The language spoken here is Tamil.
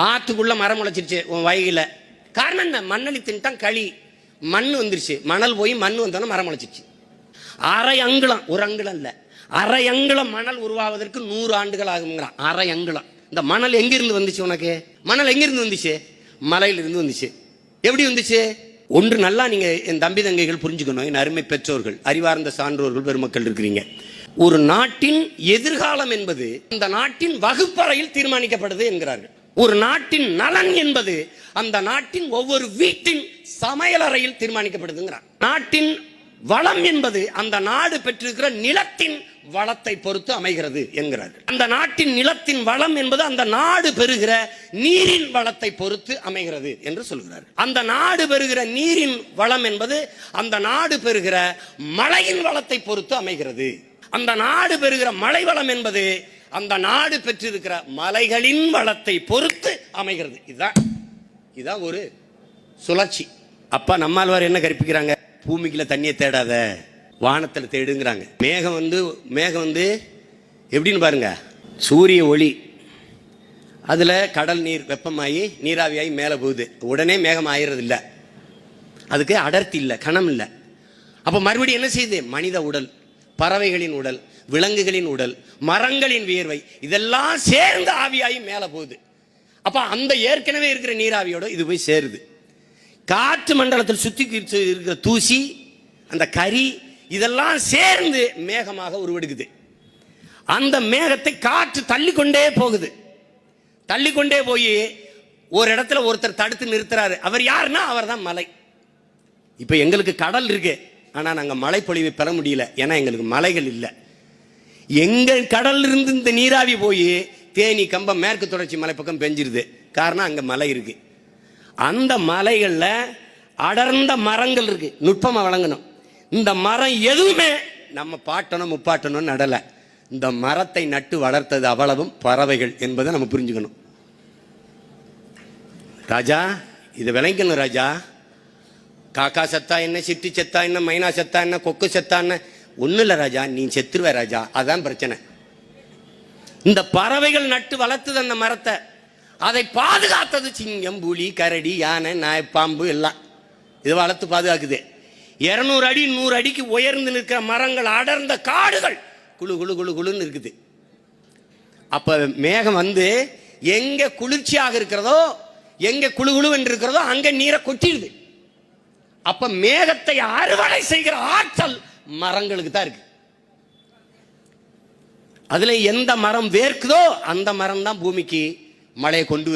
ஆத்துக்குள்ள மரம் முளைச்சிருச்சு உன் வயகில. காரணம் என்ன? மண்ணளி தின்ட்டான், களி மண் வந்துருச்சு, மணல் போய் மண் வந்தோன்னா மரம் முளைச்சிருச்சு. அரை அங்குலம், ஒரு அங்குலம் இல்லை, அரை அங்குலம் மணல் உருவாவதற்கு 100 ஆண்டுகள் ஆகுங்கிறான். அரை அங்குலம். இந்த மணல் எங்கிருந்து வந்துச்சு உனக்கு? மணல் எங்கிருந்து வந்துச்சு? மலையிலிருந்து வந்துச்சு. எப்படி வந்துச்சு? ஒன்று நல்லா நீங்க என் தம்பி தங்கைகள் புரிஞ்சுக்கணும், என் அருமை பெற்றோர்கள், அறிவார்ந்த சான்றோர்கள் பெருமக்கள் இருக்கிறீங்க. ஒரு நாட்டின் எதிர்காலம் என்பது அந்த நாட்டின் வகுப்பறையில் தீர்மானிக்கப்படுது என்கிறார்கள். ஒரு நாட்டின் நலன் என்பது அந்த நாட்டின் ஒவ்வொரு வீட்டின் சமையலறையில் தீர்மானிக்கப்படுதுங்கிறார். நாட்டின் வளம் என்பது அந்த நாடு பெற்றிருக்கிற நிலத்தின் வளத்தை பொறுத்து அமைகிறது என்கிறார்கள். அந்த நாட்டின் நிலத்தின் வளம் என்பது அந்த நாடு பெறுகிற நீரின் வளத்தை பொறுத்து அமைகிறது என்று சொல்கிறார்கள். அந்த நாடு பெறுகிற நீரின் வளம் என்பது அந்த நாடு பெறுகிற மழையின் வளத்தை பொறுத்து அமைகிறது. அந்த நாடு பெறுகிற மழை வளம் என்பது அந்த நாடு பெற்றிருக்கிற மலைகளின் வளத்தை பொறுத்து அமைகிறது. இதுதான் ஒரு சுழற்சி. அப்ப நம்மாழ்வார் என்ன கற்பிக்கிறாங்க? பூமிக்குள்ள தண்ணியை தேடாத, வானத்தில் தேடுங்கிறாங்க. மேகம் வந்து எப்படின்னு பாருங்க, சூரிய ஒளி அதுல கடல் நீர் வெப்பமாயி நீராவியாகி மேலே போகுது. உடனே மேகம் ஆயிடுறது இல்லை, அதுக்கு அடர்த்தி இல்லை, கணம் இல்லை. அப்போ மறுபடியும் என்ன செய்யுது? மனித உடல், பறவைகளின் உடல், விலங்குகளின் உடல், மரங்களின் வியர்வை, இதெல்லாம் சேர்ந்து ஆவியாகி மேலே போகுது. அப்போ அந்த ஏற்கனவே இருக்கிற நீராவியோட இது போய் சேருது. காற்று மண்டலத்தில் சுற்றி இருக்கிற தூசி, அந்த கரி, இதெல்லாம் சேர்ந்து மேகமாக உருவெடுக்குது. அந்த மேகத்தை காற்று தள்ளிக்கொண்டே போகுது. தள்ளிக்கொண்டே போய் ஒரு இடத்துல ஒருத்தர் தடுத்து நிறுத்துறாரு. அவர் யாருன்னா அவர் தான் மலை. இப்போ எங்களுக்கு கடல் இருக்கு, ஆனால் நாங்கள் மழை பொழிவை பெற முடியல, ஏன்னா எங்களுக்கு மலைகள் இல்லை. எங்கள் கடல் இருந்து இந்த நீராவி போய் தேனி, கம்பம், மேற்கு தொடர்ச்சி மலை பக்கம் பெஞ்சிருது. காரணம் அங்கே மலை இருக்கு. அந்த மலைகளில் அடர்ந்த மரங்கள் இருக்கு. நுட்பமாக வழங்கணும். இந்த மரம் எதுவுமே நம்ம பாட்டணும் முப்பாட்டணும் நடலை. இந்த மரத்தை நட்டு வளர்த்தது அவ்வளவும் பறவைகள் என்பதை நம்ம புரிஞ்சுக்கணும். ராஜா, இதை விளங்கணும் ராஜா. காக்கா செத்தா என்ன, சிட்டி செத்தா என்ன, மைனா செத்தா என்ன, கொக்கு செத்தா என்ன, ஒன்றும் இல்லை ராஜா, நீ செத்துருவ ராஜா. அதான் பிரச்சனை. இந்த பறவைகள் நட்டு வளர்த்தது அந்த மரத்தை, அதை பாதுகாத்தது சிங்கம், புலி, கரடி, யானை, நாய், பாம்பு எல்லாம் இதை வளர்த்து பாதுகாக்குது. 200 அடி 100 அடிக்கு உயர்ந்து நிற்கிற மரங்கள், அடர்ந்த காடுகள் குழு குழு குழு குழுன்னு இருக்குது. அப்ப மேகம் வந்து எங்க குளிர்ச்சியாக இருக்கிறதோ, எங்க குழு குழுவென்று இருக்கிறதோ அங்க நீரை கொட்டிடுது. அப்ப மேகத்தை அறுவடை செய்கிற ஆற்றல் மரங்களுக்கு தான் இருக்கு. அதுல எந்த மரம் வேர்க்குதோ அந்த மரம் தான் பூமிக்கு மழையை கொண்டு